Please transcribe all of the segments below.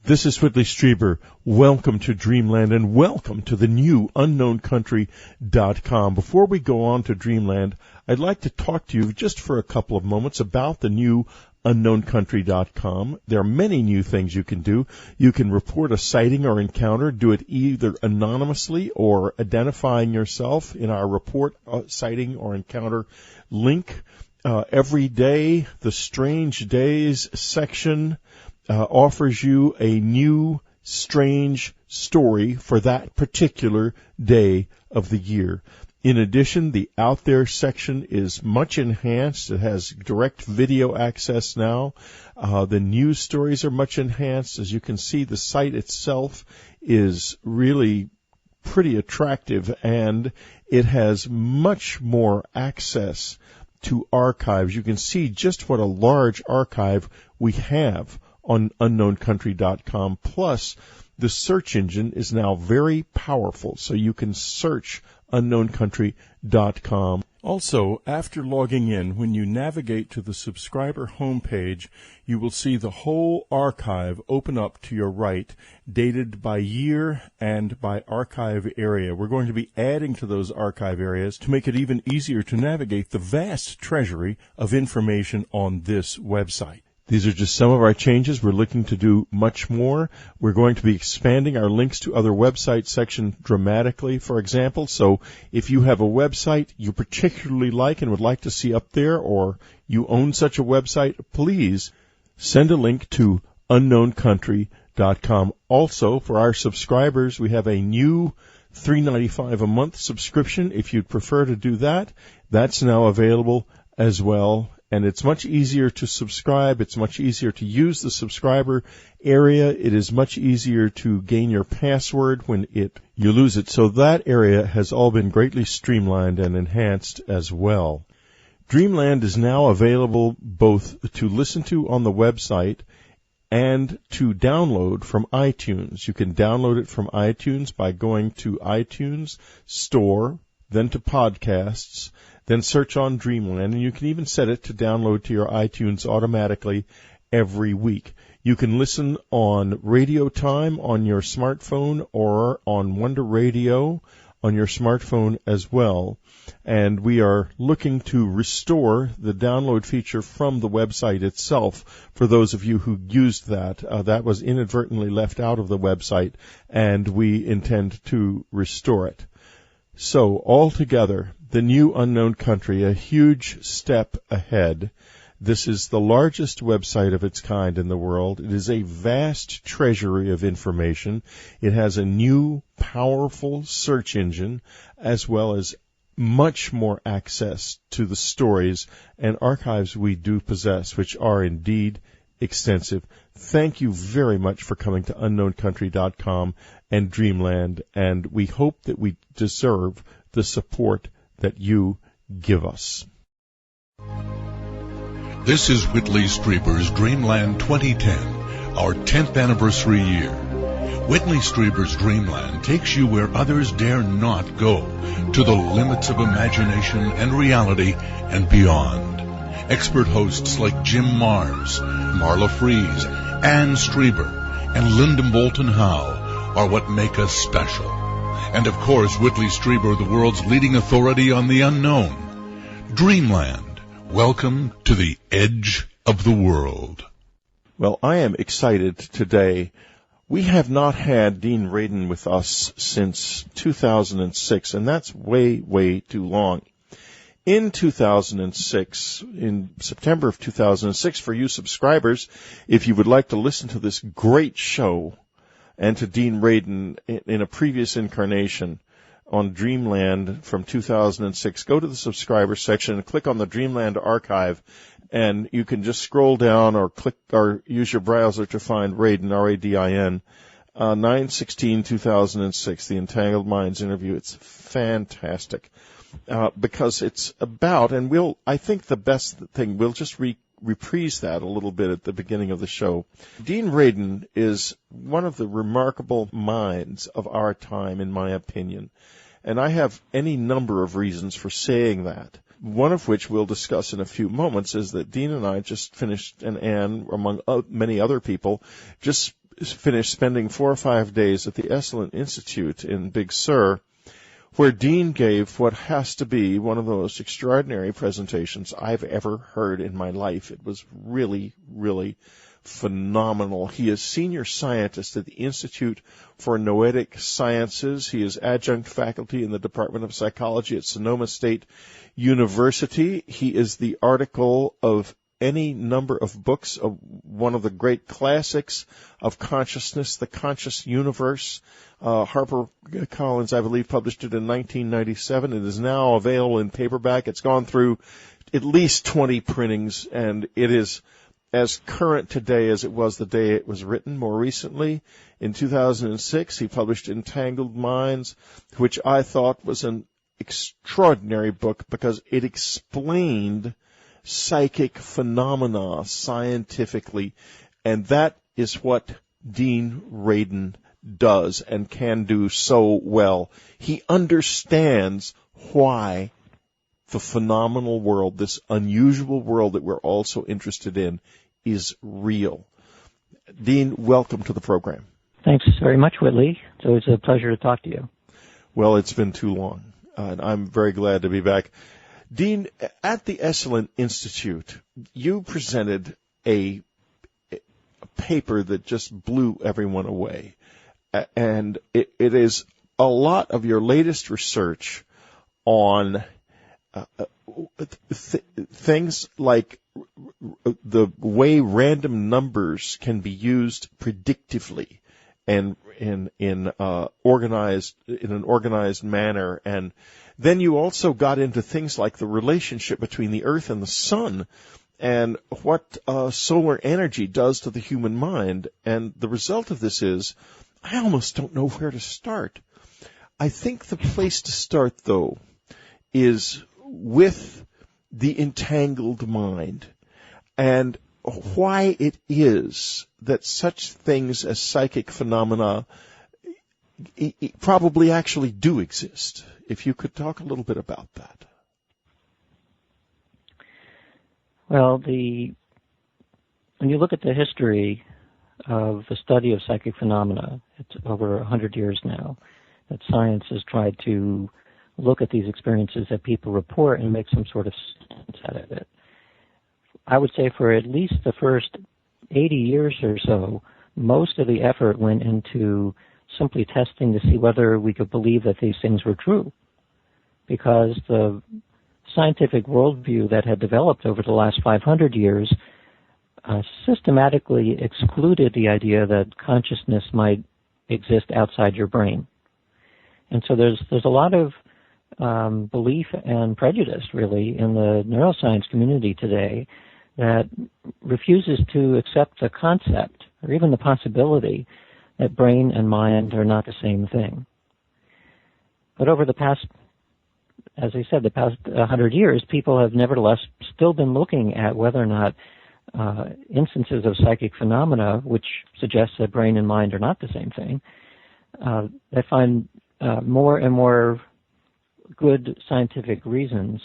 This is Whitley Strieber. Welcome to Dreamland and welcome to the new UnknownCountry.com. Before we go on to Dreamland, I'd like to talk to you just for a couple of moments about the new UnknownCountry.com. There are many new things you can do. You can report a sighting or encounter, do it either anonymously or identifying yourself in our report sighting or encounter link. Every day, the Strange Days section offers you a new strange story for that particular day of the year. In addition, the Out There section is much enhanced. It has direct video access now. The news stories are much enhanced. As you can see, the site itself is really pretty attractive, and it has much more access to archives. You can see just what a large archive we have on UnknownCountry.com. Plus, the search engine is now very powerful, so you can search UnknownCountry.com. Also, after logging in, when you navigate to the subscriber homepage, you will see the whole archive open up to your right, dated by year and by archive area. We're going to be adding to those archive areas to make it even easier to navigate the vast treasury of information on this website. These are just some of our changes. We're looking to do much more. We're going to be expanding our links to other websites section dramatically, for example. So if you have a website you particularly like and would like to see up there, or you own such a website, please send a link to UnknownCountry.com. Also, for our subscribers, we have a new $3.95 a month subscription. If you'd prefer to do that, that's now available as well. And it's much easier to subscribe. It's much easier to use the subscriber area. It is much easier to gain your password when you lose it. So that area has all been greatly streamlined and enhanced as well. Dreamland is now available both to listen to on the website and to download from iTunes. You can download it from iTunes by going to iTunes Store, then to Podcasts, then search on Dreamland, and you can even set it to download to your iTunes automatically every week. You can listen on Radio Time on your smartphone or on Wonder Radio on your smartphone as well. And we are looking to restore the download feature from the website itself for those of you who used that. That was inadvertently left out of the website, and we intend to restore it. So, altogether, the new Unknown Country, a huge step ahead. This is the largest website of its kind in the world. It is a vast treasury of information. It has a new, powerful search engine, as well as much more access to the stories and archives we do possess, which are indeed extensive. Thank you very much for coming to UnknownCountry.com and Dreamland, and we hope that we deserve the support that you give us. This is Whitley Strieber's Dreamland 2010, our 10th anniversary year. Whitley Strieber's Dreamland takes you where others dare not go, to the limits of imagination and reality and beyond. Expert hosts like Jim Mars, Marla Fries, Ann Strieber, and Linda Moulton Howe are what make us special. And of course, Whitley Strieber, the world's leading authority on the unknown. Dreamland, welcome to the edge of the world. Well, I am excited today. We have not had Dean Radin with us since 2006, and that's way, way too long. In 2006, in September of 2006, for you subscribers, if you would like to listen to this great show and to Dean Radin in a previous incarnation on Dreamland from 2006, go to the subscriber section and click on the Dreamland archive, and you can just scroll down or click or use your browser to find Radin, R-A-D-I-N, 9/16/2006, the Entangled Minds interview. It's fantastic. Because it's about, and I think the best thing, we'll just reprise that a little bit at the beginning of the show. Dean Radin is one of the remarkable minds of our time, in my opinion. And I have any number of reasons for saying that. One of which we'll discuss in a few moments is that Dean and I just finished, and Ann, among many other people, just finished spending 4 or 5 days at the Esalen Institute in Big Sur, where Dean gave what has to be one of the most extraordinary presentations I've ever heard in my life. It was really, really phenomenal. He is senior scientist at the Institute for Noetic Sciences. He is adjunct faculty in the Department of Psychology at Sonoma State University. He is the article of any number of books of one of the great classics of consciousness, The Conscious Universe. HarperCollins, I believe, published it in 1997. It is now available in paperback. It's gone through at least 20 printings, and it is as current today as it was the day it was written. More recently, in 2006, he published Entangled Minds, which I thought was an extraordinary book because it explained psychic phenomena scientifically, and that is what Dean Radin does and can do so well. He understands why the phenomenal world, this unusual world that we're also interested in, is real. Dean, welcome to the program. Thanks very much, Whitley. It's always a pleasure to talk to you. Well, it's been too long, and I'm very glad to be back. Dean, at the Esalen Institute, you presented a paper that just blew everyone away. And it is a lot of your latest research on things like the way random numbers can be used predictively and in an organized manner. And then you also got into things like the relationship between the Earth and the Sun and what solar energy does to the human mind. And the result of this is, I almost don't know where to start. I think the place to start, though, is with the entangled mind and why it is that such things as psychic phenomena probably actually do exist. If you could talk a little bit about that. Well, when you look at the history of the study of psychic phenomena, it's over 100 years now that science has tried to look at these experiences that people report and make some sort of sense out of it. I would say for at least the first 80 years or so, most of the effort went into simply testing to see whether we could believe that these things were true, because the scientific worldview that had developed over the last 500 years systematically excluded the idea that consciousness might exist outside your brain. And so there's a lot of belief and prejudice, really, in the neuroscience community today that refuses to accept the concept or even the possibility that brain and mind are not the same thing. But over the past, as I said, the past 100 years, people have nevertheless still been looking at whether or not instances of psychic phenomena, which suggests that brain and mind are not the same thing, they find more and more good scientific reasons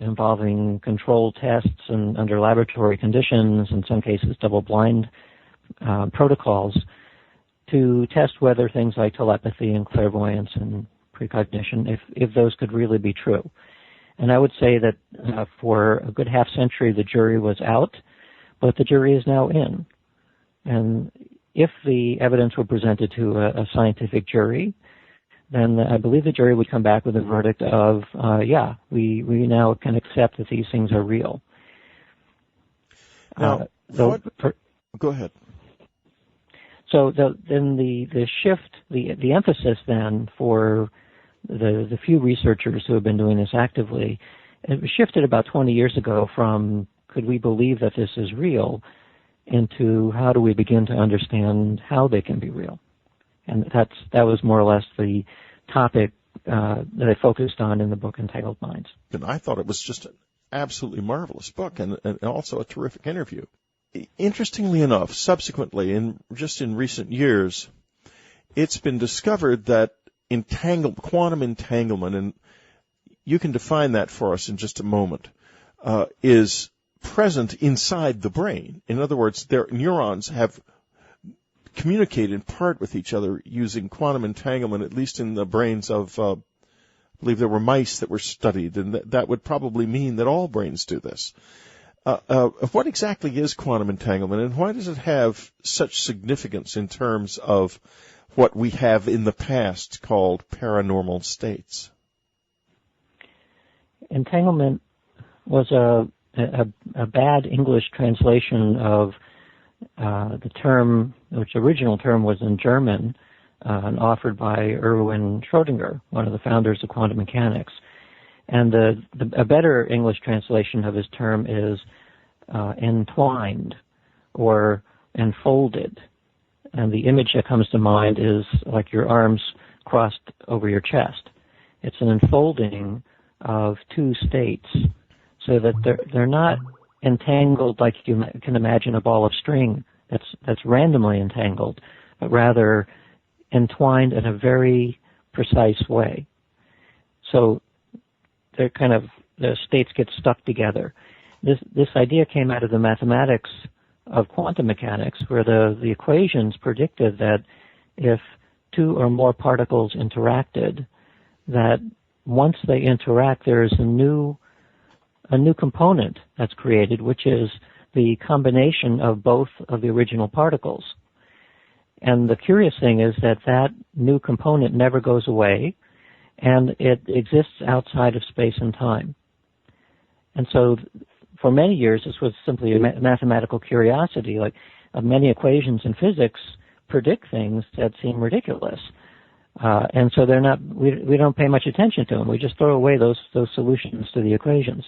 involving controlled tests and under laboratory conditions, in some cases double-blind protocols, to test whether things like telepathy and clairvoyance and precognition, if those could really be true. And I would say that for a good half century the jury was out, but the jury is now in. And if the evidence were presented to a scientific jury, then I believe the jury would come back with a verdict of, we now can accept that these things are real. Now, go ahead. So then the shift, the emphasis then for the few researchers who have been doing this actively, it shifted about 20 years ago from could we believe that this is real into how do we begin to understand how they can be real. And that was more or less the topic that I focused on in the book Entangled Minds. And I thought it was just an absolutely marvelous book and also a terrific interview. Interestingly enough, subsequently, in recent years, it's been discovered that quantum entanglement, and you can define that for us in just a moment, is present inside the brain. In other words, their neurons have communicate in part with each other using quantum entanglement, at least in the brains of, I believe there were mice that were studied, and that would probably mean that all brains do this. What exactly is quantum entanglement, and why does it have such significance in terms of what we have in the past called paranormal states? Entanglement was a bad English translation of the term, which the original term was in German, and offered by Erwin Schrödinger, one of the founders of quantum mechanics. And a better English translation of his term is entwined or enfolded. And the image that comes to mind is like your arms crossed over your chest. It's an enfolding of two states so that they're not entangled like you can imagine a ball of string that's randomly entangled, but rather entwined in a very precise way. So they're the states get stuck together. This idea came out of the mathematics of quantum mechanics, where the equations predicted that if two or more particles interacted, that once they interact, there's a new component that's created, which is the combination of both of the original particles. And the curious thing is that new component never goes away, and it exists outside of space and time. And so for many years, this was simply a mathematical curiosity. Like many equations in physics predict things that seem ridiculous. And so they're not, we don't pay much attention to them. We just throw away those solutions to the equations.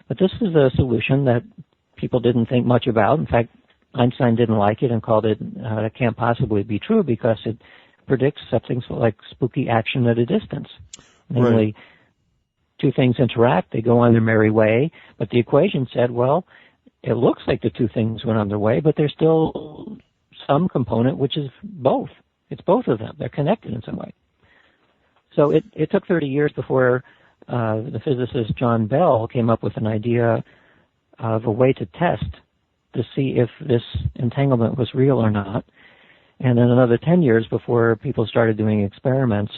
But this is a solution that people didn't think much about. In fact, Einstein didn't like it and called it, it can't possibly be true because it predicts something like spooky action at a distance. Namely, right. Two things interact, they go on their merry way, but the equation said, well, it looks like the two things went on their way, but there's still some component which is both. It's both of them. They're connected in some way. So it took 30 years before the physicist John Bell came up with an idea of a way to test to see if this entanglement was real or not. And then another 10 years before people started doing experiments.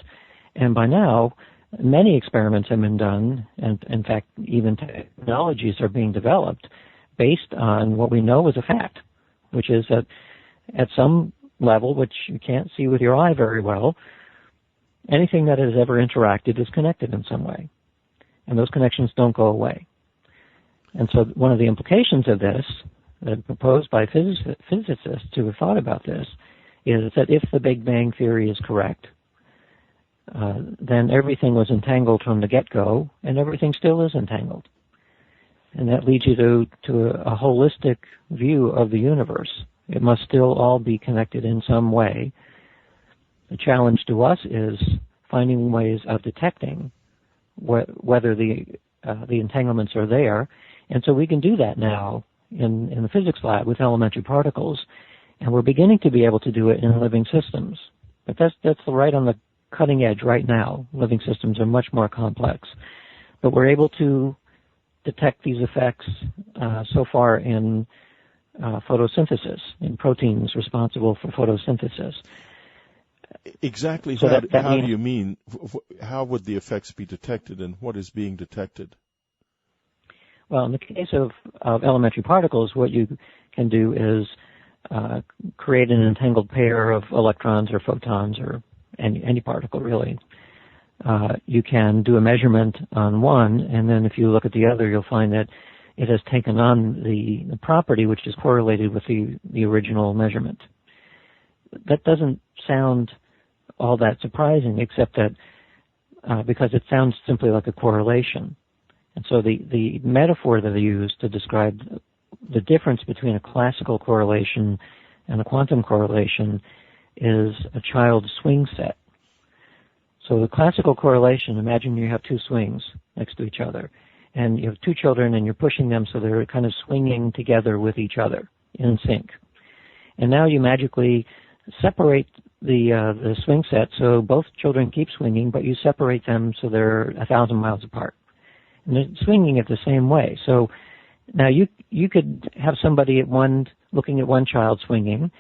And by now, many experiments have been done, and in fact, even technologies are being developed based on what we know is a fact, which is that at some level, which you can't see with your eye very well, anything that has ever interacted is connected in some way. And those connections don't go away. And so one of the implications of this, proposed by physicists who have thought about this, is that if the Big Bang theory is correct, then everything was entangled from the get-go, and everything still is entangled. And that leads you to a holistic view of the universe. It must still all be connected in some way. The challenge to us is finding ways of detecting whether the entanglements are there. And so we can do that now in the physics lab with elementary particles, and we're beginning to be able to do it in living systems. But that's right on the cutting edge right now. Living systems are much more complex. But we're able to detect these effects so far in photosynthesis, in proteins responsible for photosynthesis. Exactly. So how do you mean? How would the effects be detected, and what is being detected? Well, in the case of elementary particles, what you can do is create an entangled pair of electrons or photons or any particle, really. You can do a measurement on one, and then if you look at the other, you'll find that it has taken on the property which is correlated with the original measurement. That doesn't sound all that surprising, except that because it sounds simply like a correlation. And so the metaphor that I use to describe the difference between a classical correlation and a quantum correlation is a child's swing set. So the classical correlation, imagine you have two swings next to each other, and you have two children and you're pushing them so they're kind of swinging together with each other in sync. And now you magically separate the swing set so both children keep swinging, but you separate them so they're 1,000 miles apart. And they're swinging it the same way. So now you could have somebody looking at one child swinging,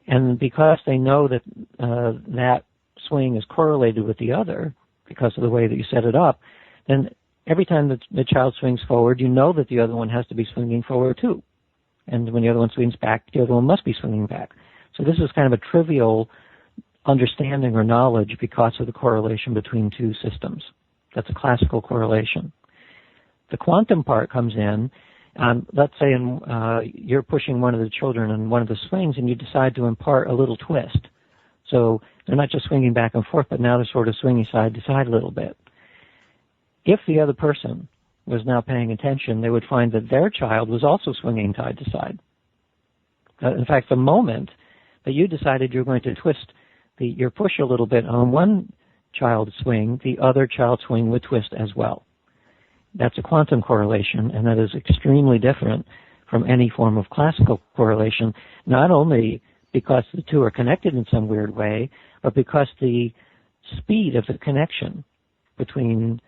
And because they know that that swing is correlated with the other, because of the way that you set it up, then every time the child swings forward, you know that the other one has to be swinging forward too. And when the other one swings back, the other one must be swinging back. So this is kind of a trivial understanding or knowledge because of the correlation between two systems. That's a classical correlation. The quantum part comes in. Let's say you're pushing one of the children in one of the swings and you decide to impart a little twist. So they're not just swinging back and forth, but now they're sort of swinging side to side a little bit. If the other person was now paying attention, they would find that their child was also swinging side to side. In fact, the moment that you decided you're going to twist your push a little bit on one child's swing, the other child's swing would twist as well. That's a quantum correlation, and that is extremely different from any form of classical correlation, not only because the two are connected in some weird way, but because the speed of the connection between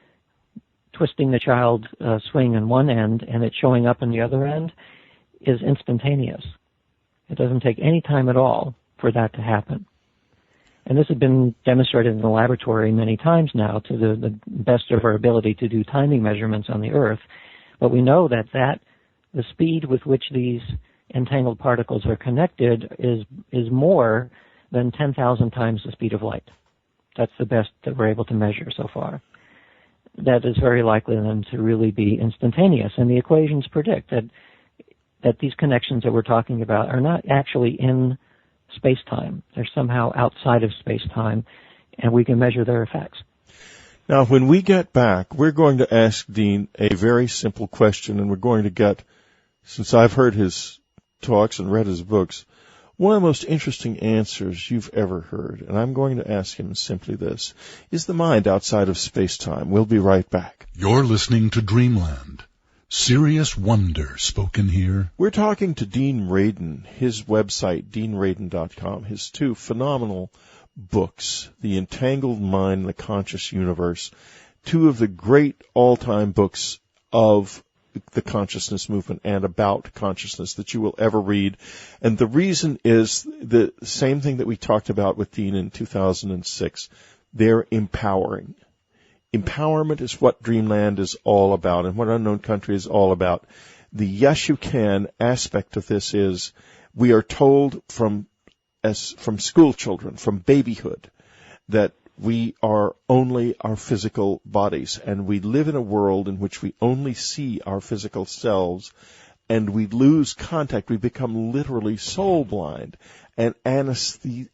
twisting the child's swing on one end and it showing up in the other end is instantaneous. It doesn't take any time at all for that to happen. And this has been demonstrated in the laboratory many times now to the best of our ability to do timing measurements on the Earth. But we know that the speed with which these entangled particles are connected is more than 10,000 times the speed of light. That's the best that we're able to measure so far. That is very likely then to really be instantaneous. And the equations predict that these connections that we're talking about are not actually in space-time. They're somehow outside of space-time, and we can measure their effects. Now, when we get back, we're going to ask Dean a very simple question, and we're going to get, since I've heard his talks and read his books, one of the most interesting answers you've ever heard. And I'm going to ask him simply this: is the mind outside of space-time? We'll be right back. You're listening to Dreamland. Serious wonder spoken here. We're talking to Dean Radin, his website, deanradin.com, his two phenomenal books, The Entangled Mind and the Conscious Universe, two of the great all-time books of the consciousness movement and about consciousness that you will ever read. And the reason is the same thing that we talked about with Dean in 2006. They're empowering. Empowerment is what Dreamland is all about and what Unknown Country is all about. The yes you can aspect of this is we are told from school children, from babyhood, that we are only our physical bodies, and we live in a world in which we only see our physical selves, and we lose contact. We become literally soul blind and anesthetized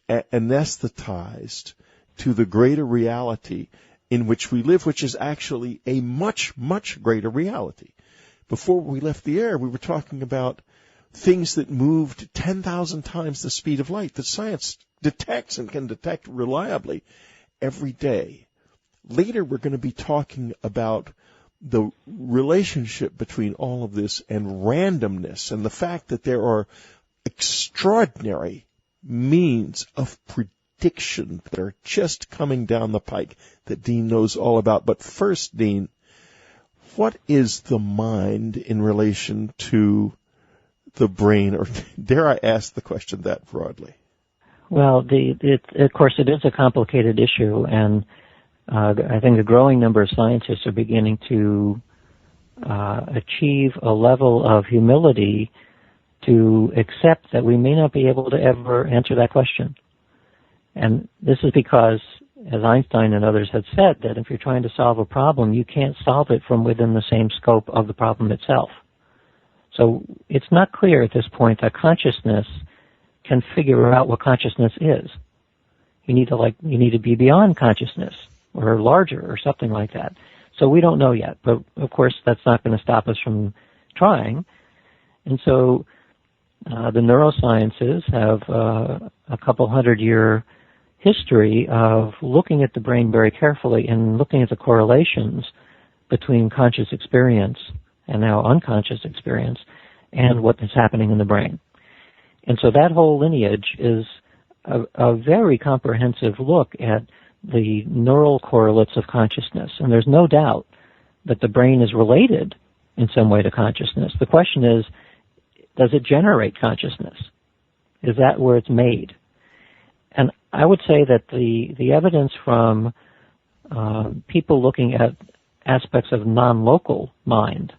to the greater reality in which we live, which is actually a much, much greater reality. Before we left the air, we were talking about things that moved 10,000 times the speed of light that science detects and can detect reliably every day. Later, we're going to be talking about the relationship between all of this and randomness and the fact that there are extraordinary means of prediction that are just coming down the pike that Dean knows all about. But first, Dean, what is the mind in relation to the brain? Or dare I ask the question that broadly? Well, of course, it is a complicated issue, and I think a growing number of scientists are beginning to achieve a level of humility to accept that we may not be able to ever answer that question. And this is because, as Einstein and others had said, that if you're trying to solve a problem, you can't solve it from within the same scope of the problem itself. So it's not clear at this point that consciousness can figure out what consciousness is. You need to be beyond consciousness or larger or something like that. So we don't know yet, but of course that's not going to stop us from trying. And so the neurosciences have a couple 100-year history of looking at the brain very carefully and looking at the correlations between conscious experience and now unconscious experience and what is happening in the brain. And so that whole lineage is a very comprehensive look at the neural correlates of consciousness. And there's no doubt that the brain is related in some way to consciousness. The question is, does it generate consciousness? Is that where it's made? And I would say that the evidence from people looking at aspects of non-local mind,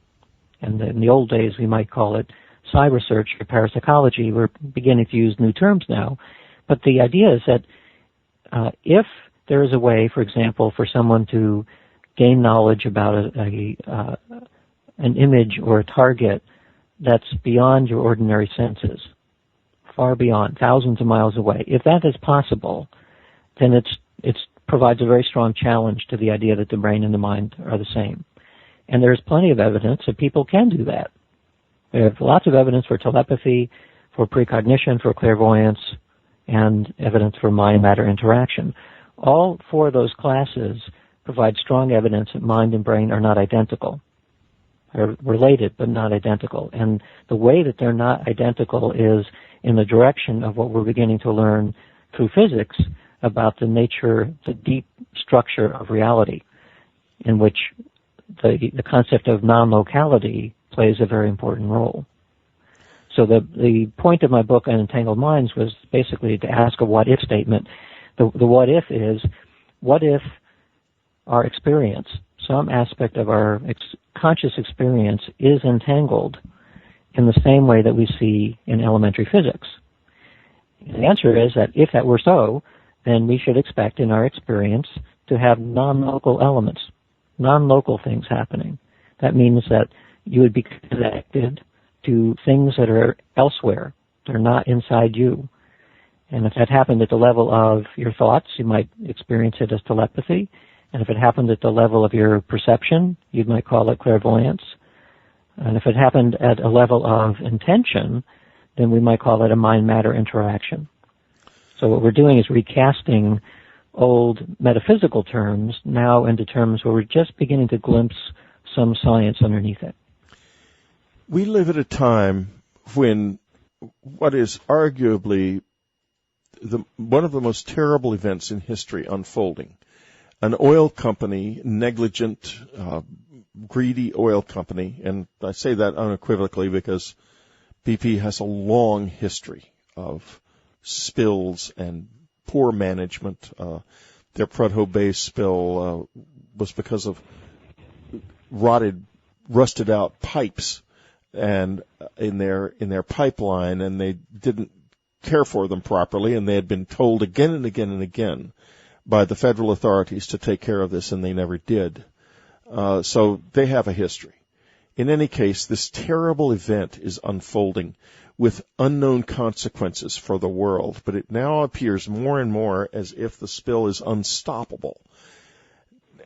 and in the old days we might call it psi research or parapsychology. We're beginning to use new terms now. But the idea is that if there is a way, for example, for someone to gain knowledge about an image or a target that's beyond your ordinary senses, far beyond, thousands of miles away, if that is possible, then it provides a very strong challenge to the idea that the brain and the mind are the same. And there's plenty of evidence that people can do that. We have lots of evidence for telepathy, for precognition, for clairvoyance, and evidence for mind-matter interaction. All four of those classes provide strong evidence that mind and brain are not identical. They're related, but not identical. And the way that they're not identical is in the direction of what we're beginning to learn through physics about the nature, the deep structure of reality, in which the concept of non-locality plays a very important role. So the point of my book, Unentangled Minds, was basically to ask a what-if statement. The what-if is, what if our experience, some aspect of our conscious experience, is entangled in the same way that we see in elementary physics? The answer is that if that were so, then we should expect in our experience to have non-local elements, non-local things happening. That means that you would be connected to things that are elsewhere. They're not inside you. And if that happened at the level of your thoughts, you might experience it as telepathy. And if it happened at the level of your perception, you might call it clairvoyance. And if it happened at a level of intention, then we might call it a mind-matter interaction. So what we're doing is recasting old metaphysical terms now into terms where we're just beginning to glimpse some science underneath it. We live at a time when what is arguably one of the most terrible events in history unfolding. An oil company, negligent, greedy oil company, and I say that unequivocally because BP has a long history of spills and poor management. Their Prudhoe Bay spill was because of rusted out pipes and in their pipeline, and they didn't care for them properly, and they had been told again and again and again by the federal authorities to take care of this, and they never did. So they have a history. In any case, this terrible event is unfolding with unknown consequences for the world, but it now appears more and more as if the spill is unstoppable.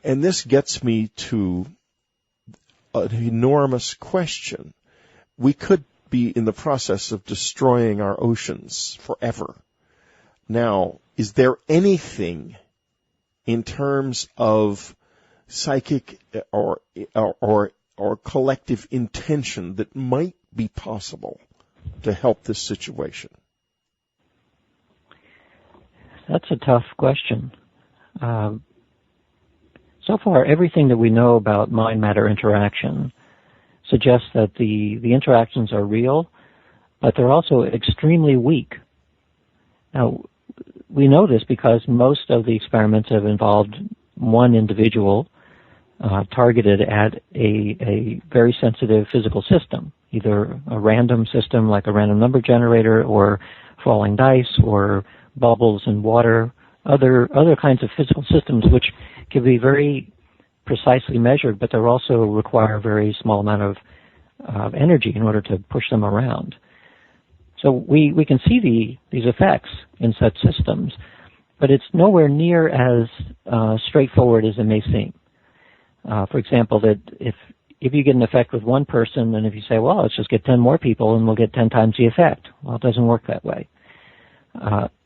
And this gets me to an enormous question. We could be in the process of destroying our oceans forever. Now, is there anything in terms of psychic or collective intention that might be possible to help this situation? That's a tough question. So far, everything that we know about mind-matter interaction suggests that the interactions are real, but they're also extremely weak. Now, we know this because most of the experiments have involved one individual targeted at a very sensitive physical system, either a random system like a random number generator or falling dice or bubbles in water, other kinds of physical systems which can be very precisely measured, but they also require a very small amount of energy in order to push them around. So we can see these effects in such systems, but it's nowhere near as straightforward as it may seem. For example, that if you get an effect with one person, and if you say, well, let's just get 10 more people and we'll get 10 times the effect. Well, it doesn't work that way.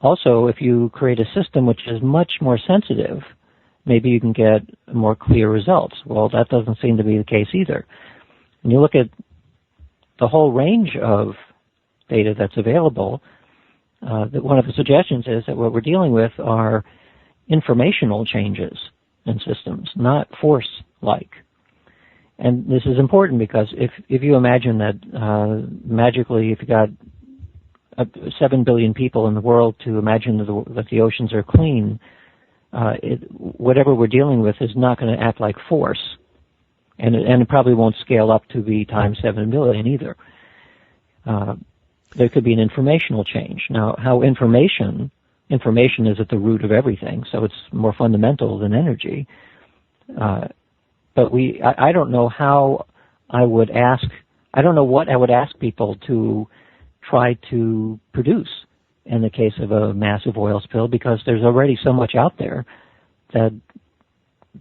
Also, if you create a system which is much more sensitive, maybe you can get more clear results. Well, that doesn't seem to be the case either. When you look at the whole range of data that's available, that one of the suggestions is that what we're dealing with are informational changes in systems, not force-like. And this is important because if you imagine that magically if you got 7 billion people in the world to imagine that the oceans are clean, whatever we're dealing with is not going to act like force. And it probably won't scale up to be times 7 billion either. There could be an informational change. Now, how information is at the root of everything, so it's more fundamental than energy. But I don't know how I don't know what I would ask people to try to produce in the case of a massive oil spill, because there's already so much out there that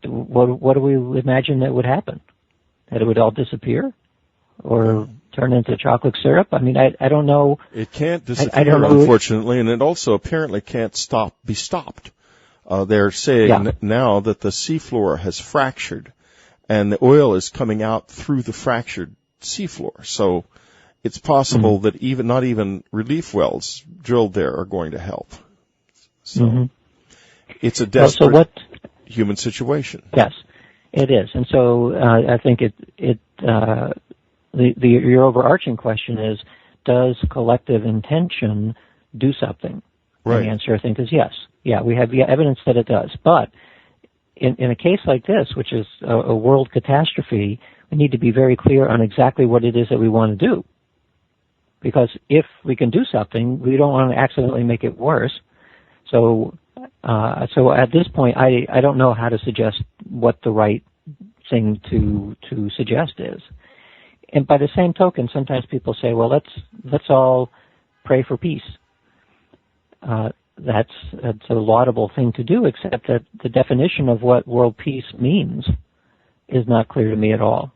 what do we imagine that would happen? That it would all disappear? Or turn into chocolate syrup? I mean, I don't know. It can't disappear, unfortunately, and it also apparently can't be stopped. They're saying now that the seafloor has fractured, and the oil is coming out through the fractured seafloor. So it's possible that not even relief wells drilled there are going to help. So it's a desperate human situation. Yes, it is. And so I think your overarching question is, does collective intention do something? Right. And the answer, I think, is yes. Yeah, we have evidence that it does. But in a case like this, which is a world catastrophe, we need to be very clear on exactly what it is that we want to do. Because if we can do something, we don't want to accidentally make it worse. So at this point, I don't know how to suggest what the right thing to suggest is. And by the same token, sometimes people say, well, let's all pray for peace. That's a laudable thing to do, except that the definition of what world peace means is not clear to me at all.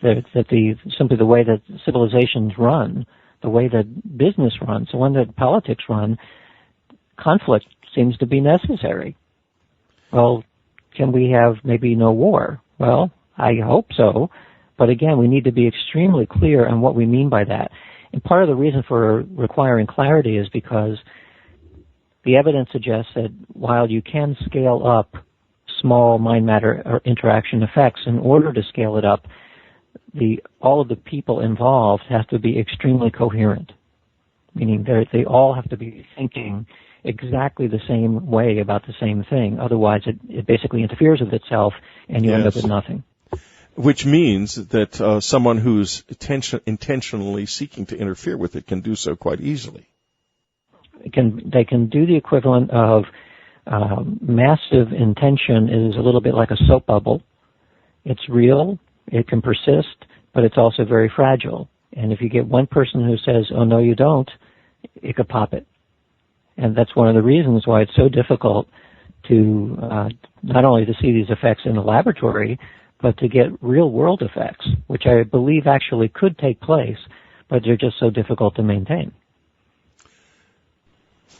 That simply the way that civilizations run, the way that business runs, the way that politics run, conflict seems to be necessary. Well, can we have maybe no war? Well, I hope so. But again, we need to be extremely clear on what we mean by that. And part of the reason for requiring clarity is because the evidence suggests that while you can scale up small mind-matter interaction effects, in order to scale it up, all of the people involved have to be extremely coherent, meaning they all have to be thinking exactly the same way about the same thing. Otherwise, it basically interferes with itself, and you end up with nothing. Which means that someone who's intentionally seeking to interfere with it can do so quite easily. They can do the equivalent of massive intention is a little bit like a soap bubble. It's real, it can persist, but it's also very fragile. And if you get one person who says, oh, no, you don't, it could pop it. And that's one of the reasons why it's so difficult to not only to see these effects in the laboratory, but to get real-world effects, which I believe actually could take place, but they're just so difficult to maintain.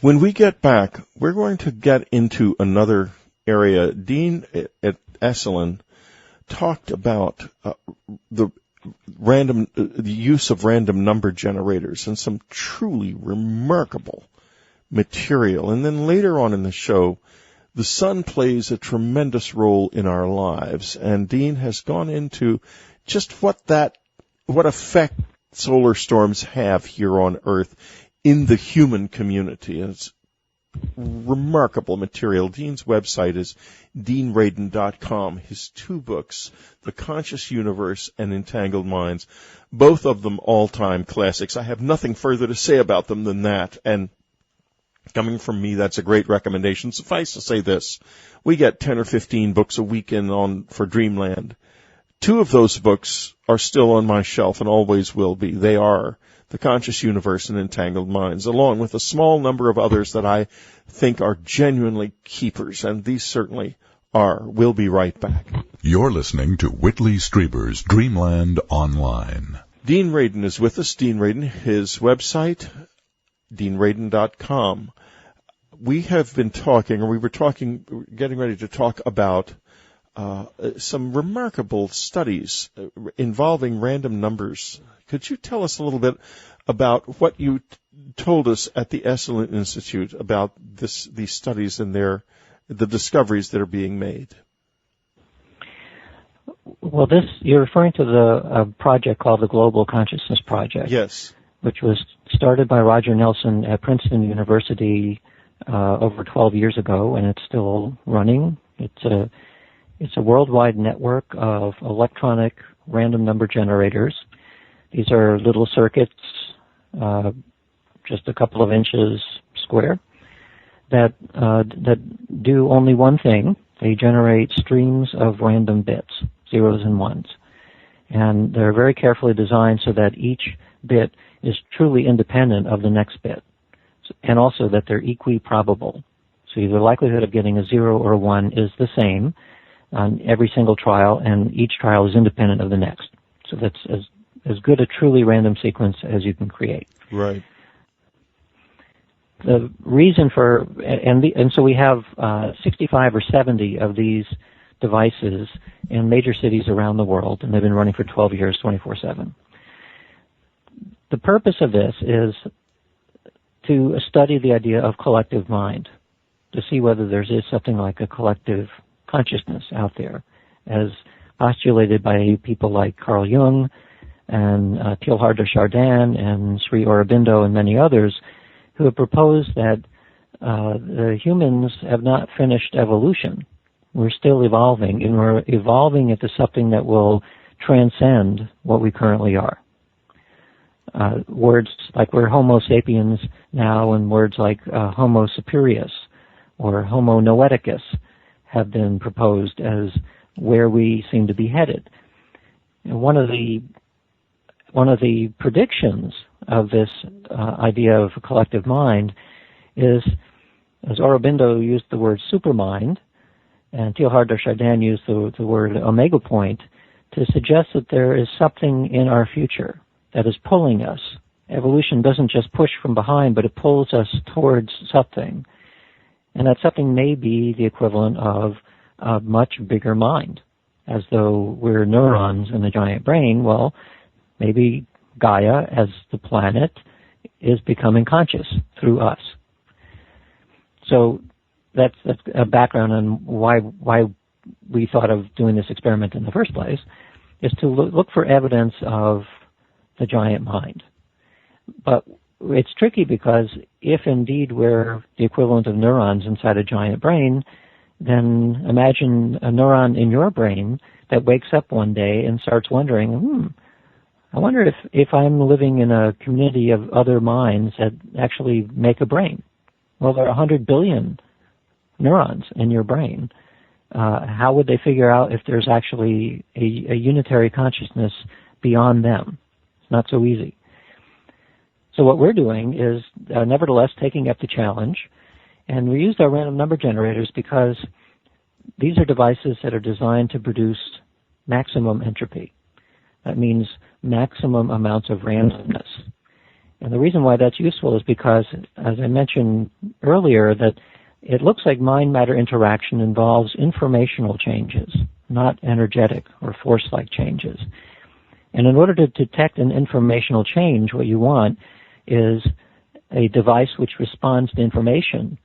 When we get back, we're going to get into another area. Dean at Esalen talked about the use of random number generators and some truly remarkable material. And then later on in the show, the sun plays a tremendous role in our lives, and Dean has gone into just what effect solar storms have here on Earth in the human community. And it's remarkable material. Dean's website is deanradin.com. His two books, The Conscious Universe and Entangled Minds, both of them all-time classics. I have nothing further to say about them than that, and coming from me, that's a great recommendation. Suffice to say this, we get 10 or 15 books a week for Dreamland. Two of those books are still on my shelf and always will be. They are The Conscious Universe and Entangled Minds, along with a small number of others that I think are genuinely keepers, and these certainly are. We'll be right back. You're listening to Whitley Strieber's Dreamland Online. Dean Radin is with us. Dean Radin, his website, deanradin.com. We have been getting ready to talk about some remarkable studies involving random numbers. Could you tell us a little bit about what you told us at the Esalen Institute about these studies and the discoveries that are being made? Well, you're referring to the project called the Global Consciousness Project. Yes. which was started by Roger Nelson at Princeton University over 12 years ago, and it's still running. It's a worldwide network of electronic random number generators. These are little circuits, just a couple of inches square, that do only one thing. They generate streams of random bits, zeros and ones. And they're very carefully designed so that each bit is truly independent of the next bit, and also that they're equiprobable. So the likelihood of getting a 0 or a 1 is the same on every single trial, and each trial is independent of the next. So that's as good a truly random sequence as you can create. Right. The reason for, and so we have 65 or 70 of these devices in major cities around the world, and they've been running for 12 years, 24/7. The purpose of this is to study the idea of collective mind, to see whether there is something like a collective consciousness out there, as postulated by people like Carl Jung and Teilhard de Chardin and Sri Aurobindo and many others, who have proposed that the humans have not finished evolution. We're still evolving, and we're evolving into something that will transcend what we currently are. Words like we're Homo sapiens now, and words like Homo superius or Homo noeticus have been proposed as where we seem to be headed. And one of the predictions of this idea of a collective mind is, as Aurobindo used the word supermind, and Teilhard de Chardin used the word omega point, to suggest that there is something in our future that is pulling us. Evolution doesn't just push from behind, but it pulls us towards something. And that something may be the equivalent of a much bigger mind. As though we're neurons in a giant brain, well, maybe Gaia, as the planet, is becoming conscious through us. So that's a background on why we thought of doing this experiment in the first place, is to look for evidence of the giant mind. But it's tricky because if indeed we're the equivalent of neurons inside a giant brain, then imagine a neuron in your brain that wakes up one day and starts wondering, I wonder if I'm living in a community of other minds that actually make a brain. Well, there are 100 billion neurons in your brain. How would they figure out if there's actually a unitary consciousness beyond them? It's not so easy. So what we're doing is nevertheless taking up the challenge, and we used our random number generators because these are devices that are designed to produce maximum entropy. That means maximum amounts of randomness. And the reason why that's useful is because, as I mentioned earlier, that it looks like mind-matter interaction involves informational changes, not energetic or force-like changes. And in order to detect an informational change, what you want is a device which responds to information,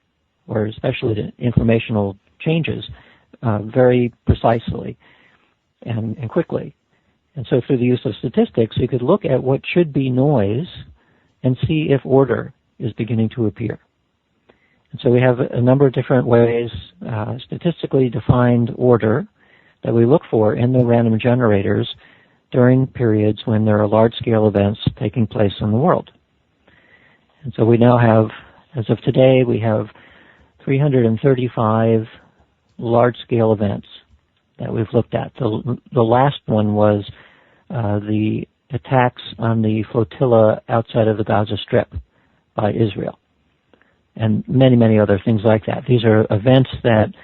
or especially to informational changes, very precisely and quickly. And so through the use of statistics, you could look at what should be noise and see if order is beginning to appear. And so we have a number of different ways, statistically defined order, that we look for in the random generators during periods when there are large-scale events taking place in the world. And so we now have, as of today, we have 335 large-scale events that we've looked at. The last one was the attacks on the flotilla outside of the Gaza Strip by Israel, and many, many other things like that. These are events that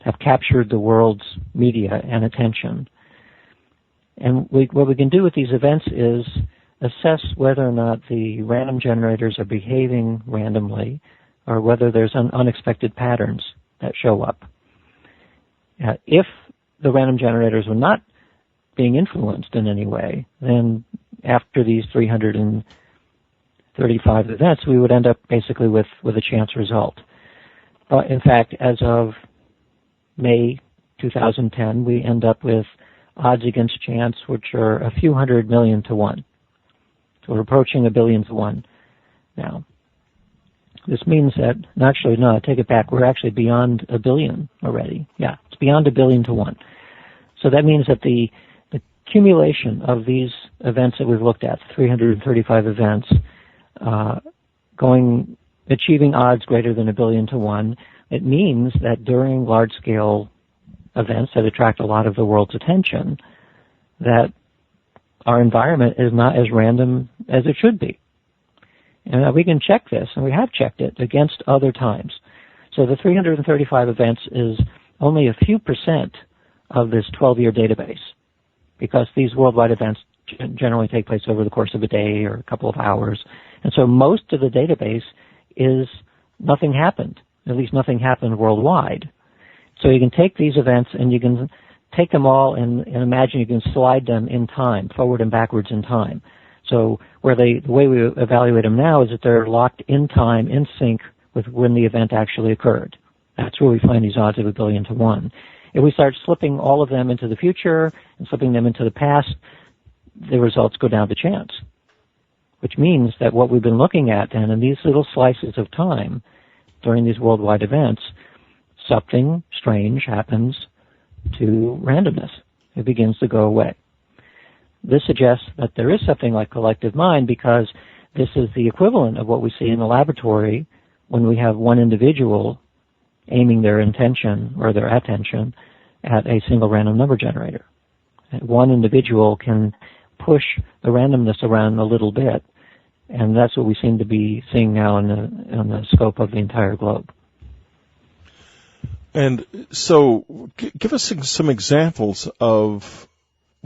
have captured the world's media and attention. And what we can do with these events is assess whether or not the random generators are behaving randomly or whether there's unexpected patterns that show up. If the random generators were not being influenced in any way, then after these 335 events, we would end up basically with a chance result. But in fact, as of May 2010, we end up with odds against chance, which are a few 100 million to 1. So we're approaching 1 billion to 1 now. This means that, actually, no, I take it back. We're actually beyond 1 billion already. Yeah, it's beyond 1 billion to 1. So that means that the accumulation of these events that we've looked at, 335 events, achieving odds greater than 1 billion to 1, it means that during large-scale events that attract a lot of the world's attention, that our environment is not as random as it should be. And we can check this, and we have checked it against other times. So the 335 events is only a few % of this 12-year database, because these worldwide events generally take place over the course of a day or a couple of hours. And so most of the database is nothing happened, at least nothing happened worldwide. So you can take these events and you can take them all and imagine you can slide them in time, forward and backwards in time. So the way we evaluate them now is that they're locked in time, in sync with when the event actually occurred. That's where we find these odds of 1 billion to 1. If we start slipping all of them into the future and slipping them into the past, the results go down to chance, which means that what we've been looking at then in these little slices of time during these worldwide events, something strange happens to randomness. It begins to go away. This suggests that there is something like collective mind, because this is the equivalent of what we see in the laboratory when we have one individual aiming their intention or their attention at a single random number generator. One individual can push the randomness around a little bit, and that's what we seem to be seeing now in the scope of the entire globe. And so give us some examples of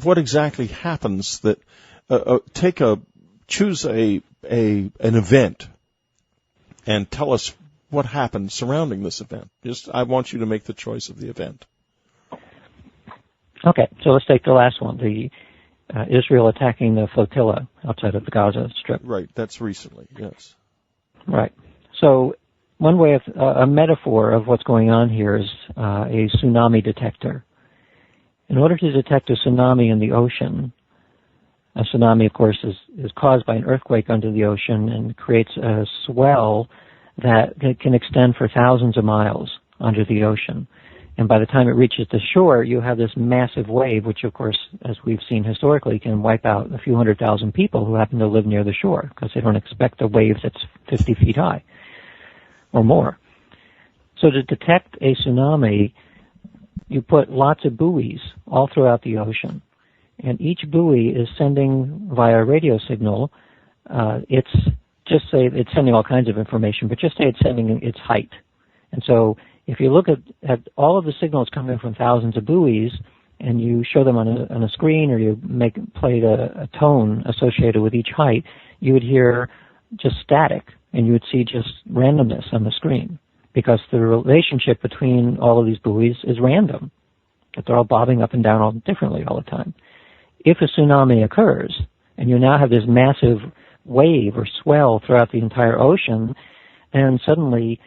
what exactly happens that choose an event and tell us what happened surrounding this event. I want you to make the choice of the event. Okay, so let's take the last one, the Israel attacking the flotilla outside of the Gaza Strip. Right, that's recently, yes. Right. So one way of a metaphor of what's going on here is a tsunami detector. In order to detect a tsunami in the ocean, a tsunami, of course, is caused by an earthquake under the ocean and creates a swell that can extend for thousands of miles under the ocean. And by the time it reaches the shore, you have this massive wave, which, of course, as we've seen historically, can wipe out a few 100,000 people who happen to live near the shore, because they don't expect a wave that's 50 feet high or more. So to detect a tsunami, you put lots of buoys all throughout the ocean, and each buoy is sending via radio signal. It's sending all kinds of information, but just say it's sending its height. And so if you look at all of the signals coming from thousands of buoys, and you show them on a screen, or you play a tone associated with each height, you would hear just static, and you would see just randomness on the screen, because the relationship between all of these buoys is random, that they're all bobbing up and down all differently all the time. If a tsunami occurs, and you now have this massive wave or swell throughout the entire ocean, and suddenly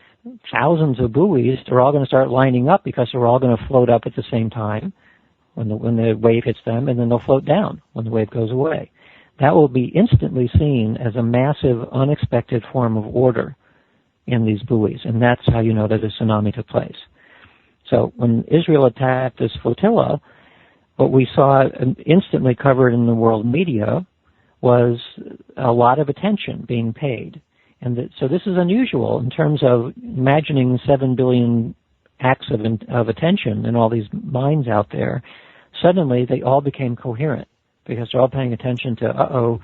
thousands of buoys are all going to start lining up, because they're all going to float up at the same time when the wave hits them, and then they'll float down when the wave goes away. That will be instantly seen as a massive, unexpected form of order in these buoys, and that's how you know that a tsunami took place. So when Israel attacked this flotilla, what we saw instantly covered in the world media was a lot of attention being paid. And so this is unusual in terms of imagining 7 billion acts of attention in all these minds out there. Suddenly they all became coherent, because they're all paying attention to,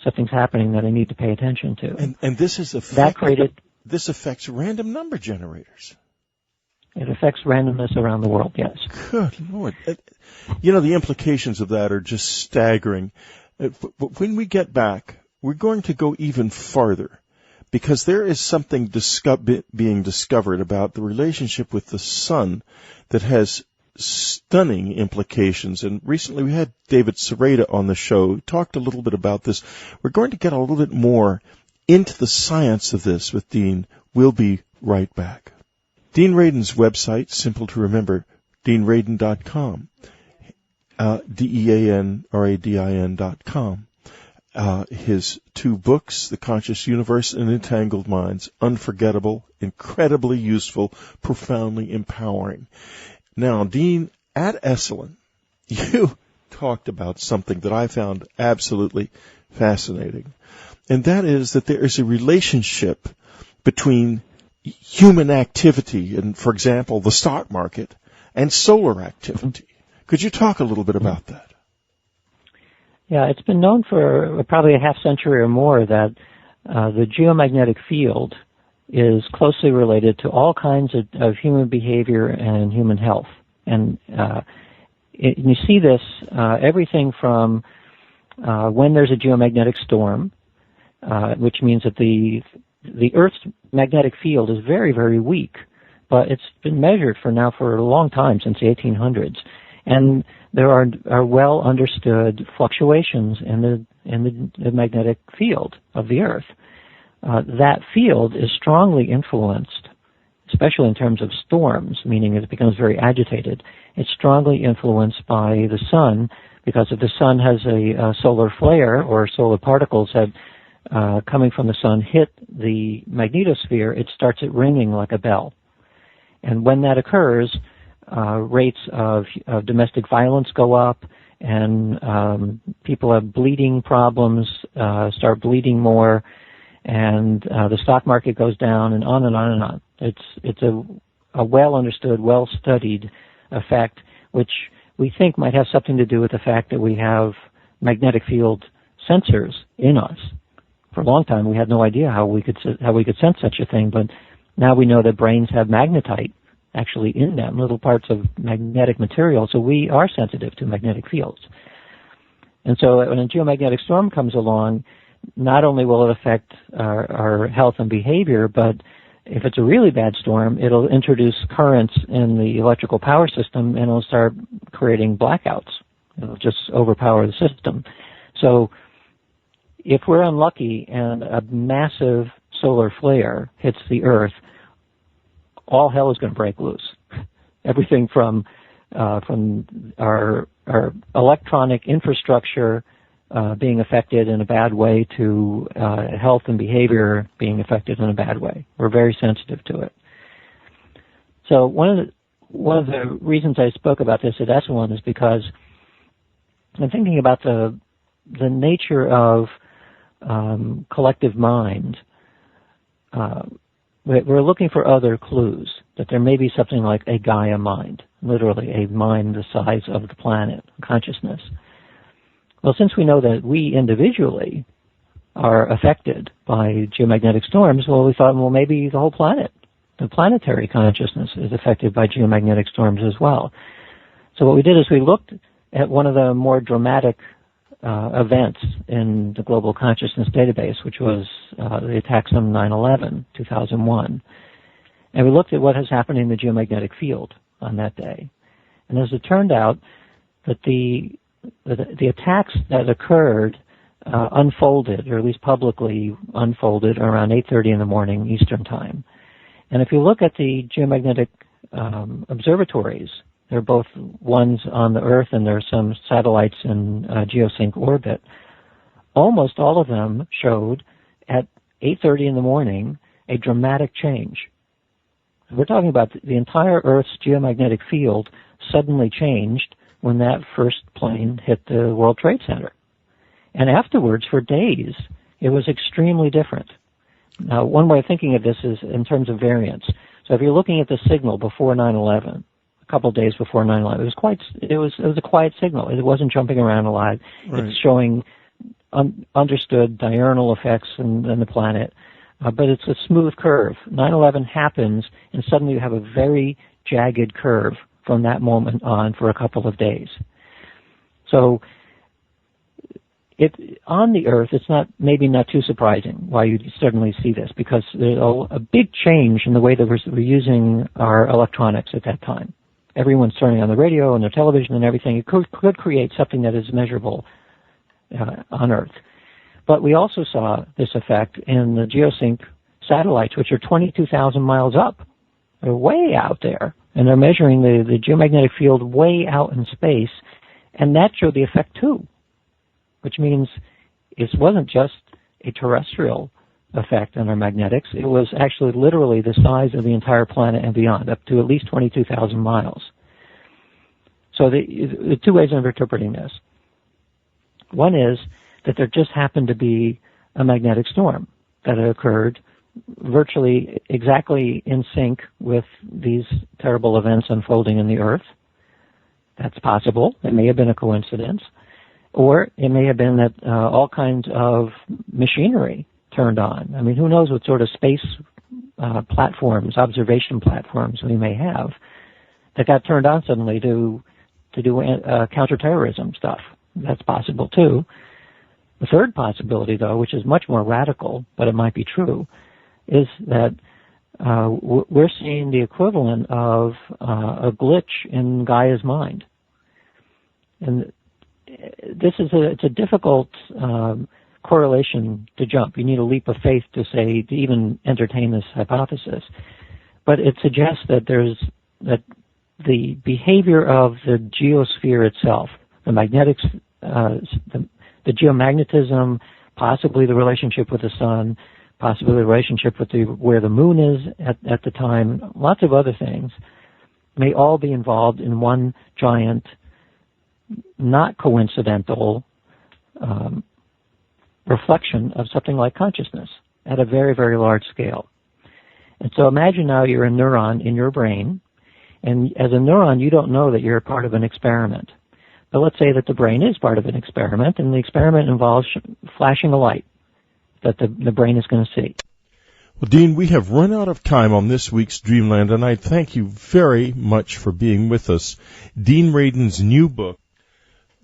something's happening that I need to pay attention to. And this is this affects random number generators. It affects randomness around the world, yes. Good Lord. The implications of that are just staggering. But when we get back, we're going to go even farther, because there is something being discovered about the relationship with the sun that has stunning implications. And recently we had David Sereda on the show, who talked a little bit about this. We're going to get a little bit more into the science of this with Dean. We'll be right back. Dean Radin's website, simple to remember, deanradin.com, DeanRadin.com. his two books, The Conscious Universe and Entangled Minds. Unforgettable, incredibly useful, profoundly empowering. Now, Dean, at Esalen, you talked about something that I found absolutely fascinating, and that is that there is a relationship between human activity and, for example, the stock market and solar activity. Could you talk a little bit about that? Yeah, it's been known for probably a half century or more that the geomagnetic field is closely related to all kinds of human behavior and human health. And you see this, everything from when there's a geomagnetic storm, which means that the Earth's magnetic field is very, very weak, but it's been measured for a long time, since the 1800s. And there are well understood fluctuations in the magnetic field of the Earth. That field is strongly influenced, especially in terms of storms, meaning it becomes very agitated. It's strongly influenced by the sun, because if the sun has a solar flare or solar particles that coming from the sun hit the magnetosphere, it starts it ringing like a bell. And when that occurs, rates of domestic violence go up, and people have bleeding problems, start bleeding more, and the stock market goes down, and on and on and on. It's a well understood, well studied effect, which we think might have something to do with the fact that we have magnetic field sensors in us. For a long time, we had no idea how we could sense such a thing, but now we know that brains have magnetite actually in them, little parts of magnetic material, so we are sensitive to magnetic fields. And so when a geomagnetic storm comes along, not only will it affect our health and behavior, but if it's a really bad storm, it'll introduce currents in the electrical power system, and it'll start creating blackouts. It'll just overpower the system. So if we're unlucky and a massive solar flare hits the Earth, all hell is going to break loose. Everything from our electronic infrastructure being affected in a bad way to health and behavior being affected in a bad way. We're very sensitive to it. So one of the reasons I spoke about this at Esalen is because I'm thinking about the nature of collective mind. We're looking for other clues, that there may be something like a Gaia mind, literally a mind the size of the planet, consciousness. Well, since we know that we individually are affected by geomagnetic storms, we thought, maybe the whole planet, the planetary consciousness, is affected by geomagnetic storms as well. So what we did is we looked at one of the more dramatic events in the Global Consciousness Database, which was the attacks on 9/11, 2001. And we looked at what has happened in the geomagnetic field on that day. And as it turned out, that the attacks that occurred unfolded, or at least publicly unfolded, around 8:30 in the morning Eastern Time. And if you look at the geomagnetic observatories, there are both ones on the Earth, and there are some satellites in geosync orbit. Almost all of them showed at 8:30 in the morning a dramatic change. We're talking about the entire Earth's geomagnetic field suddenly changed when that first plane hit the World Trade Center. And afterwards, for days, it was extremely different. Now, one way of thinking of this is in terms of variance. So if you're looking at the signal before 9/11, a couple of days before 9/11, it was a quiet signal. It wasn't jumping around a lot. Right. It's showing understood diurnal effects in the planet, but it's a smooth curve. 9/11 happens, and suddenly you have a very jagged curve from that moment on for a couple of days. So on the Earth, it's maybe not too surprising why you suddenly see this, because there's a big change in the way that we're using our electronics at that time. Everyone's turning on the radio and their television and everything. It could create something that is measurable on Earth. But we also saw this effect in the geosync satellites, which are 22,000 miles up. They're way out there, and they're measuring the geomagnetic field way out in space, and that showed the effect too, which means it wasn't just a terrestrial effect on our magnetics. It was actually literally the size of the entire planet and beyond, up to at least 22,000 miles. So the two ways of interpreting this. One is that there just happened to be a magnetic storm that had occurred virtually exactly in sync with these terrible events unfolding in the Earth. That's possible. It may have been a coincidence. Or it may have been that all kinds of machinery turned on. I mean, who knows what sort of space platforms, observation platforms we may have that got turned on suddenly to do counterterrorism stuff. That's possible too. The third possibility, though, which is much more radical, but it might be true, is that we're seeing the equivalent of a glitch in Gaia's mind. And this is it's a difficult correlation to jump. You need a leap of faith to even entertain this hypothesis. But it suggests that that the behavior of the geosphere itself, the magnetics, the geomagnetism, possibly the relationship with the sun, possibly the relationship with where the moon is at the time, lots of other things, may all be involved in one giant, not coincidental reflection of something like consciousness at a very, very large scale. And so imagine now you're a neuron in your brain, and as a neuron you don't know that you're a part of an experiment. But let's say that the brain is part of an experiment, and the experiment involves flashing a light that the brain is going to see. Well, Dean, we have run out of time on this week's Dreamland, and I thank you very much for being with us. Dean Radin's new book,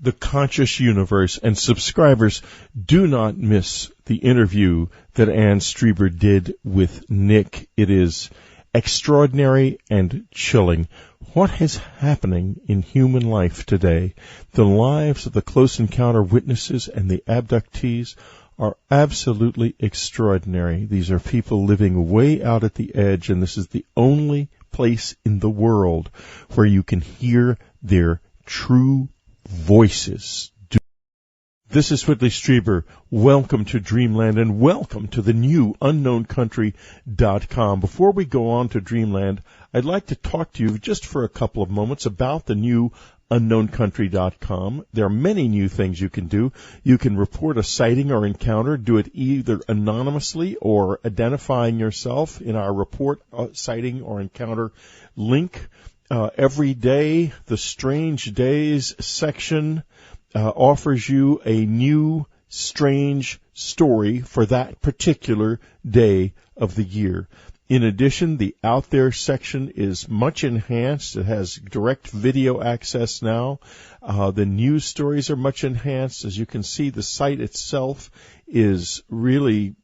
The Conscious Universe, and subscribers, do not miss the interview that Ann Strieber did with Nick. It is extraordinary and chilling. What is happening in human life today? The lives of the close encounter witnesses and the abductees are absolutely extraordinary. These are people living way out at the edge, and this is the only place in the world where you can hear their true voices. This is Whitley Strieber. Welcome to Dreamland, and welcome to the new UnknownCountry.com. Before we go on to Dreamland, I'd like to talk to you just for a couple of moments about the new UnknownCountry.com. There are many new things you can do. You can report a sighting or encounter, do it either anonymously or identifying yourself in our report sighting or encounter link. Every day, the Strange Days section offers you a new strange story for that particular day of the year. In addition, the Out There section is much enhanced. It has direct video access now. The news stories are much enhanced. As you can see, the site itself is really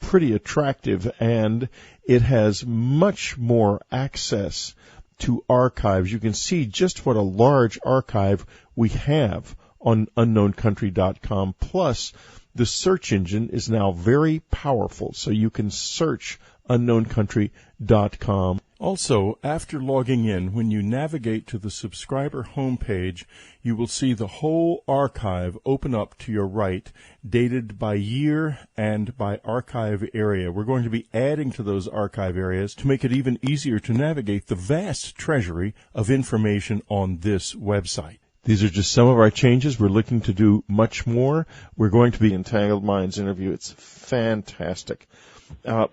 pretty attractive, and it has much more access to archives. You can see just what a large archive we have on UnknownCountry.com. Plus, the search engine is now very powerful, so you can search UnknownCountry.com. Also, after logging in, when you navigate to the subscriber homepage, you will see the whole archive open up to your right, dated by year and by archive area. We're going to be adding to those archive areas to make it even easier to navigate the vast treasury of information on this website. These are just some of our changes. We're looking to do much more. We're going to be Entangled Minds interview. It's fantastic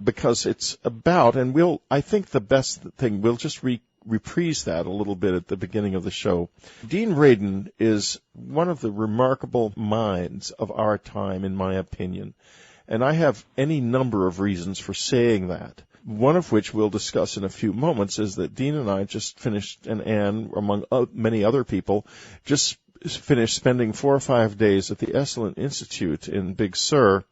because it's about, and I think the best thing, we'll just reprise that a little bit at the beginning of the show. Dean Radin is one of the remarkable minds of our time, in my opinion. And I have any number of reasons for saying that. One of which we'll discuss in a few moments is that Dean and I just finished, and Ann, among many other people, just finished spending 4 or 5 days at the Esalen Institute in Big Sur,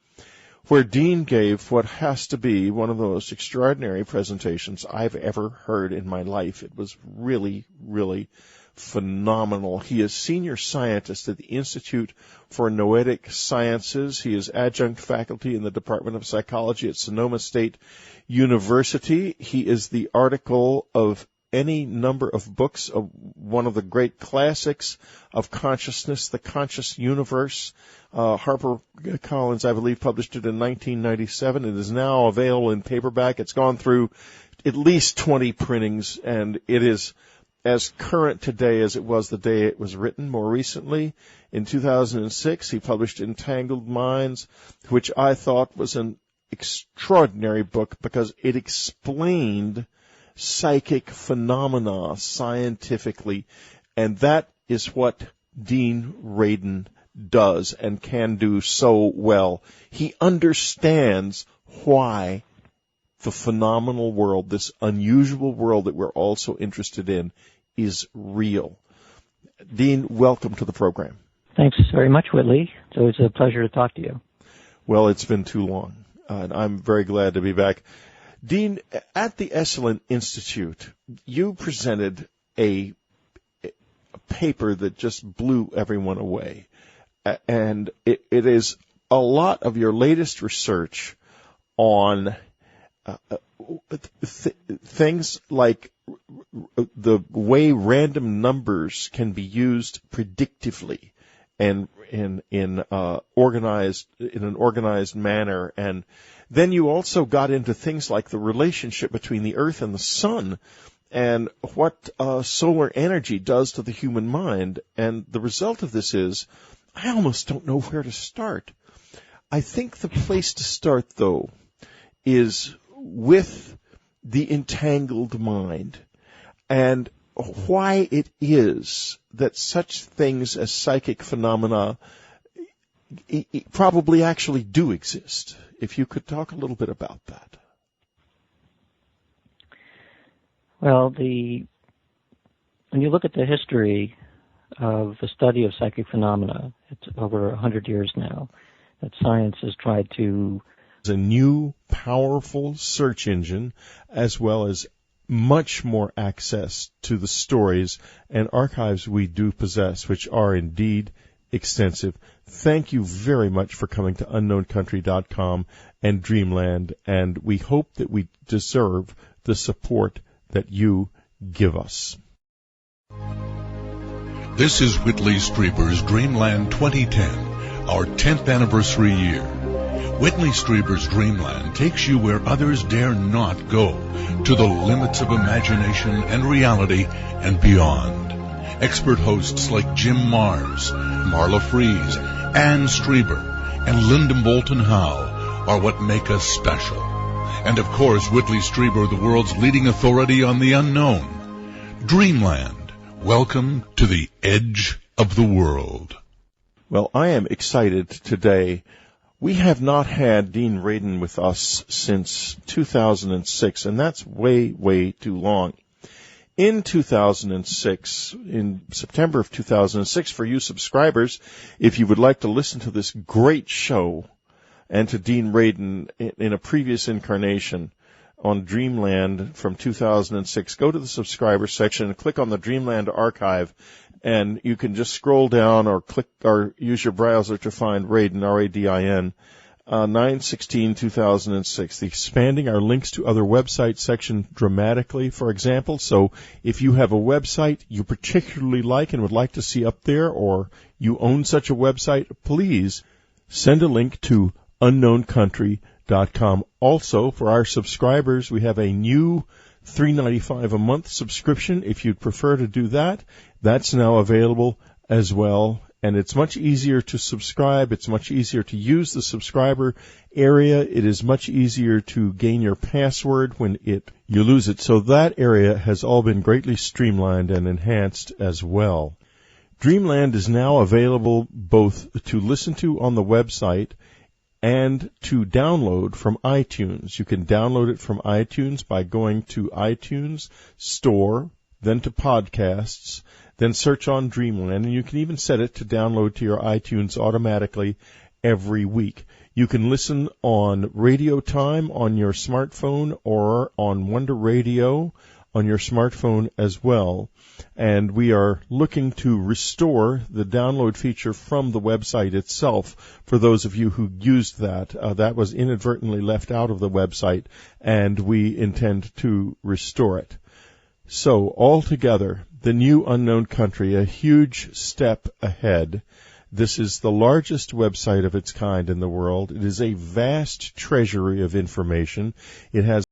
where Dean gave what has to be one of the most extraordinary presentations I've ever heard in my life. It was really, really phenomenal. He is senior scientist at the Institute for Noetic Sciences. He is adjunct faculty in the Department of Psychology at Sonoma State University. He is the article of any number of books of one of the great classics of consciousness, The Conscious Universe. HarperCollins, I believe, published it in 1997. It is now available in paperback. It's gone through at least 20 printings, and it is as current today as it was the day it was written. More recently, in 2006, he published Entangled Minds, which I thought was an extraordinary book because it explained psychic phenomena scientifically, and that is what Dean Radin does and can do so well. He understands why the phenomenal world, this unusual world that we're all so interested in, is real. Dean, welcome to the program. Thanks very much, Whitley. It's always a pleasure to talk to you. Well, it's been too long, and I'm very glad to be back. Dean, at the Esalen Institute, you presented a paper that just blew everyone away. And it is a lot of your latest research on things like the way random numbers can be used predictively and in an organized manner. And then you also got into things like the relationship between the Earth and the Sun and what solar energy does to the human mind. And the result of this is, I almost don't know where to start. I think the place to start, though, is with the entangled mind and why it is that such things as psychic phenomena probably actually do exist. If you could talk a little bit about that. Well, when you look at the history of the study of psychic phenomena, it's over 100 years now that science has tried to... It's a new, powerful search engine, as well as much more access to the stories and archives we do possess, which are indeed extensive. Thank you very much for coming to UnknownCountry.com and Dreamland, and we hope that we deserve the support that you give us. This is Whitley Strieber's Dreamland 2010, our 10th anniversary year. Whitley Strieber's Dreamland takes you where others dare not go, to the limits of imagination and reality and beyond. Expert hosts like Jim Mars, Marla Fries, Ann Strieber, and Linda Moulton Howe are what make us special. And of course, Whitley Strieber, the world's leading authority on the unknown. Dreamland, welcome to the edge of the world. Well, I am excited today. We have not had Dean Radin with us since 2006, and that's way, way too long. In 2006, in September of 2006, for you subscribers, if you would like to listen to this great show and to Dean Radin in a previous incarnation on Dreamland from 2006, go to the subscriber section and click on the Dreamland archive, and you can just scroll down or click or use your browser to find Radin, R-A-D-I-N, 9/16/2006, expanding our links to other websites section dramatically, for example. So if you have a website you particularly like and would like to see up there, or you own such a website, please send a link to UnknownCountry.com. Also, for our subscribers, we have a new $3.95 a month subscription. If you'd prefer to do that, that's now available as well. And it's much easier to subscribe. It's much easier to use the subscriber area. It is much easier to gain your password when you lose it. So that area has all been greatly streamlined and enhanced as well. Dreamland is now available both to listen to on the website and to download from iTunes. You can download it from iTunes by going to iTunes Store, then to Podcasts, then search on Dreamland, and you can even set it to download to your iTunes automatically every week. You can listen on Radio Time on your smartphone or on Wonder Radio on your smartphone as well. And we are looking to restore the download feature from the website itself for those of you who used that. That was inadvertently left out of the website, and we intend to restore it. So, altogether, the new unknown country, a huge step ahead. This is the largest website of its kind in the world. It is a vast treasury of information. It has